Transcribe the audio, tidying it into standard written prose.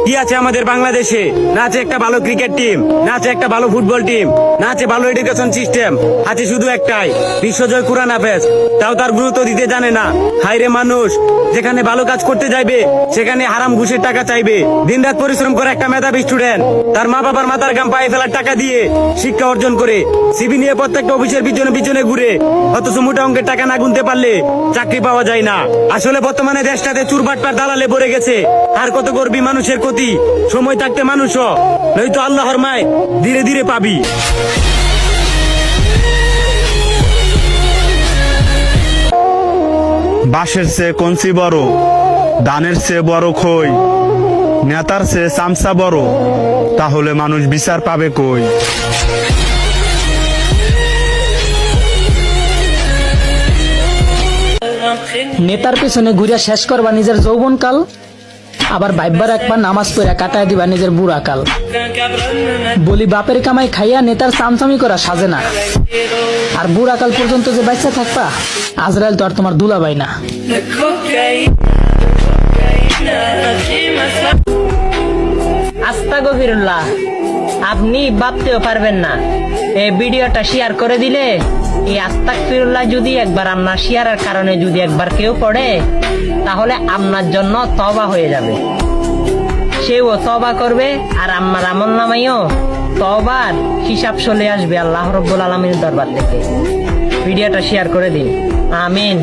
কি আছে আমাদের বাংলাদেশে? না আছে একটা ভালো ক্রিকেট টিম, না আছে একটা ভালো ফুটবল টিম, না আছে ভালো এডুকেশন সিস্টেম, আছে শুধু একটাই বিশ্বজয় কুরআন হাফেজ। তাও তার গুরুত্ব দিতে জানে না। হায়রে মানুষ, যেখানে ভালো কাজ করতে যাইবে সেখানে হারাম ঘুষের টাকা চাইবে। দিনরাত পরিশ্রম করে একটা মেধাবী স্টুডেন্ট তার মা বাবার মাথার ঘাম পায়ে ফেলার টাকা দিয়ে শিক্ষা অর্জন করে সিভি নিয়ে প্রত্যেকটা অফিসের পিছনে পিছনে ঘুরে, অথচ মোটা অঙ্কের টাকা না গুনতে পারলে চাকরি পাওয়া যায় না। আসলে বর্তমানে দেশটাতে চুরবাটপার দালালে ভরে গেছে। আর কত করবি মানুষের ক্ষতি? সময় থাকতে মানুষ হ, নয়তো আল্লাহর মায় ধীরে ধীরে পাবি। বাঁশের চেয়ে কঞ্চি বড়, ধানের চেয়ে বড় খই, নেতার চেয়ে চামচা বড়, তাহলে মানুষ বিচার পাবে কই? নেতার পেছনে ঘুরে শেষ করবা নিজের যৌবনকাল, আবার ভাইবার একবার নামাজ পড়া কাটায় দিবা নিজের বুড়া কাল। বলি বাপের কামাই খাইয়া নেতার চামচামি করা সাজে না, আর বুড়া কাল পর্যন্ত যে বাচ্চা থাকবা, আজরাইল তো আর তোমার দুলাভাই না। আস্তাগফিরুল্লাহ, আপনি ভাবতেও পারবেন না এই ভিডিওটা শেয়ার করে দিলে এই আস্তাগফিরুল্লাহ যদি একবার আপনার শেয়ারের কারণে যদি একবার কেউ পড়ে, তাহলে আপনার জন্য তওবা হয়ে যাবে। সেও তওবা করবে আর আমার আমলনামায়ও তওবার হিসাব চলে আসবে আল্লাহ রাব্বুল আলামিনের দরবার থেকে। ভিডিওটা শেয়ার করে দিন। আমিন।